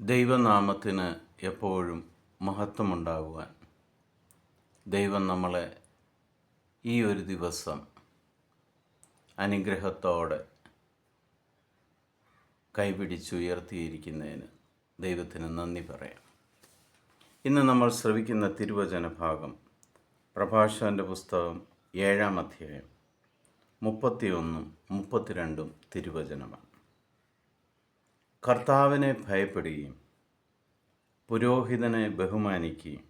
ദൈവനാമത്തിന് എപ്പോഴും മഹത്വമുണ്ടാകുവാൻ ദൈവം നമ്മളെ ഈ ഒരു ദിവസം അനുഗ്രഹത്തോടെ കൈപിടിച്ചുയർത്തിയിരിക്കുന്നതിന് ദൈവത്തിന് നന്ദി പറയാം. ഇന്ന് നമ്മൾ ശ്രവിക്കുന്ന തിരുവചന ഭാഗം പ്രഭാഷകൻ്റെ പുസ്തകം 7-ാം അധ്യായം 31-32 തിരുവചനമാണ്. കർത്താവിനെ ഭയപ്പെടുകയും പുരോഹിതനെ ബഹുമാനിക്കുകയും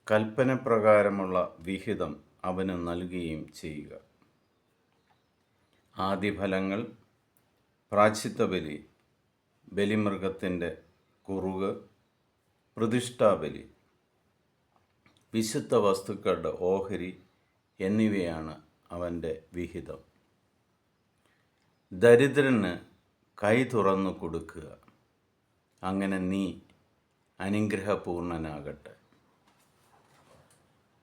കൽപ്പനപ്രകാരമുള്ള വിഹിതം അവന് നൽകുകയും ചെയ്യുക. ആദിഫലങ്ങൾ, പ്രാശ്ചിത്തബലി, ബലിമൃഗത്തിൻ്റെ കുറുക്, പ്രതിഷ്ഠാബലി, വിശുദ്ധ വസ്തുക്കളുടെ ഓഹരി എന്നിവയാണ് അവൻ്റെ വിഹിതം. ദരിദ്രന് കൈ തുറന്നു കൊടുക്കുക, അങ്ങനെ നീ അനുഗ്രഹപൂർണനാകട്ടെ.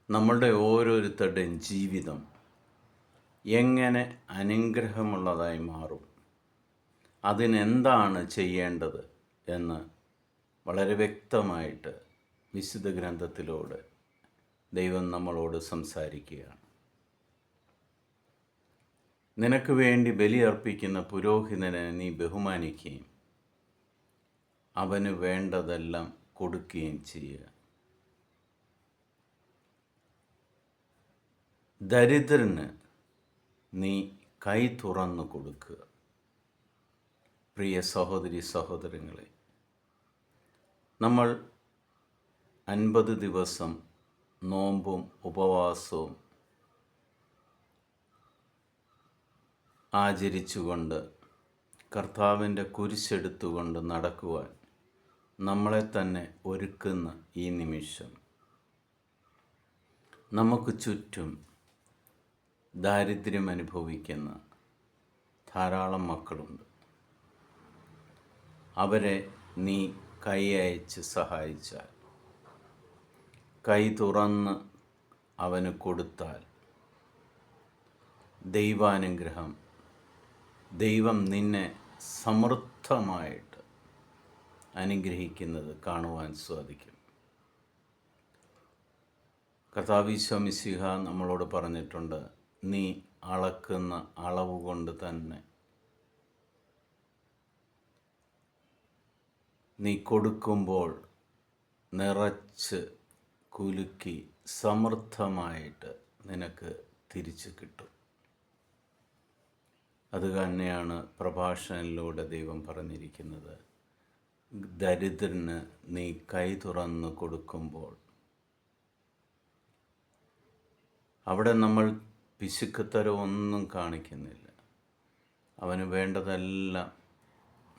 നമ്മളുടെ ഓരോരുത്തരുടെയും ജീവിതം എങ്ങനെ അനുഗ്രഹമുള്ളതായി മാറും, അതിനെന്താണ് ചെയ്യേണ്ടത് എന്ന് വളരെ വ്യക്തമായിട്ട് വിശുദ്ധ ഗ്രന്ഥത്തിലൂടെ ദൈവം നമ്മളോട് സംസാരിക്കുകയാണ്. നിനക്ക് വേണ്ടി ബലിയർപ്പിക്കുന്ന പുരോഹിതനെ നീ ബഹുമാനിക്കുകയും അവന് വേണ്ടതെല്ലാം കൊടുക്കുകയും ചെയ്യുക. ദരിദ്രന് നീ കൈ തുറന്നു കൊടുക്കുക. പ്രിയ സഹോദരി സഹോദരങ്ങളെ, നമ്മൾ 50 ദിവസം നോമ്പും ഉപവാസവും ആചരിച്ചുകൊണ്ട് കർത്താവിൻ്റെ കുരിശെടുത്തുകൊണ്ട് നടക്കുവാൻ നമ്മളെ തന്നെ ഒരുക്കുന്ന ഈ നിമിഷം നമുക്ക് ചുറ്റും ദാരിദ്ര്യം അനുഭവിക്കുന്ന ധാരാളം മക്കളുണ്ട്. അവരെ നീ കൈ അയച്ച് സഹായിച്ചാൽ, കൈ തുറന്ന് അവന് കൊടുത്താൽ, ദൈവാനുഗ്രഹം, ദൈവം നിന്നെ സമൃദ്ധമായിട്ട് അനുഗ്രഹിക്കുന്നത് കാണുവാൻ സാധിക്കും. കർത്താവ് ഈശോ മിശിഹ നമ്മളോട് പറഞ്ഞിട്ടുണ്ട്, നീ അളക്കുന്ന അളവ് കൊണ്ട് തന്നെ നീ കൊടുക്കുമ്പോൾ നിറച്ച് കുലുക്കി സമൃദ്ധമായിട്ട് നിനക്ക് തിരിച്ചു കിട്ടും. അത് തന്നെയാണ് പ്രഭാഷണനിലൂടെ ദൈവം പറഞ്ഞിരിക്കുന്നത്. ദരിദ്രന് നീ കൈ തുറന്ന് കൊടുക്കുമ്പോൾ അവിടെ നമ്മൾ പിശുക്കത്തരമൊന്നും കാണിക്കുന്നില്ല. അവന് വേണ്ടതെല്ലാം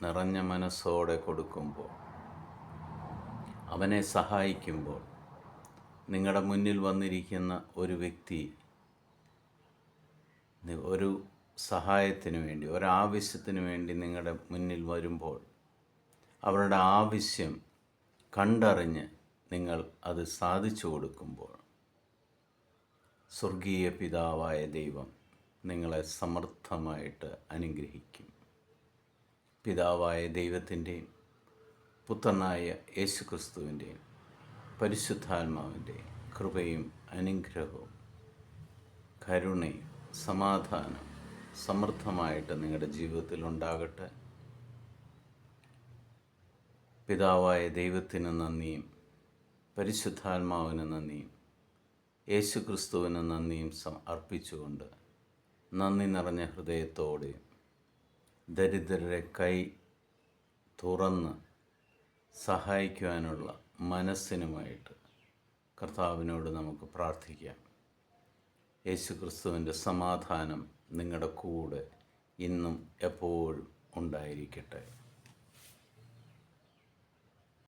നിറഞ്ഞ മനസ്സോടെ കൊടുക്കുമ്പോൾ, അവനെ സഹായിക്കുമ്പോൾ, നിങ്ങളുടെ മുന്നിൽ വന്നിരിക്കുന്ന ഒരു വ്യക്തി ഒരു സഹായത്തിന് വേണ്ടി, ഒരാവശ്യത്തിന് വേണ്ടി നിങ്ങളുടെ മുന്നിൽ വരുമ്പോൾ, അവരുടെ ആവശ്യം കണ്ടറിഞ്ഞ് നിങ്ങൾ അത് സാധിച്ചു കൊടുക്കുമ്പോൾ, സ്വർഗീയ പിതാവായ ദൈവം നിങ്ങളെ സമൃദ്ധമായിട്ട് അനുഗ്രഹിക്കും. പിതാവായ ദൈവത്തിൻ്റെയും പുത്രനായ യേശുക്രിസ്തുവിൻ്റെയും പരിശുദ്ധാത്മാവിൻ്റെയും കൃപയും അനുഗ്രഹവും കരുണയും സമാധാനം സമൃദ്ധമായിട്ട് നിങ്ങളുടെ ജീവിതത്തിൽ ഉണ്ടാകട്ടെ. പിതാവായ ദൈവത്തിന് നന്ദിയും പരിശുദ്ധാത്മാവിന് നന്ദിയും യേശുക്രിസ്തുവിന് നന്ദിയും അർപ്പിച്ചുകൊണ്ട് നന്ദി നിറഞ്ഞ ഹൃദയത്തോടെയും ദരിദ്രരെ കൈ തുറന്ന് സഹായിക്കുവാനുള്ള മനസ്സിനുമായിട്ട് കർത്താവിനോട് നമുക്ക് പ്രാർത്ഥിക്കാം. യേശുക്രിസ്തുവിൻ്റെ സമാധാനം നിങ്ങളുടെ കൂടെ ഇന്നും എപ്പോഴും ഉണ്ടായിരിക്കട്ടെ.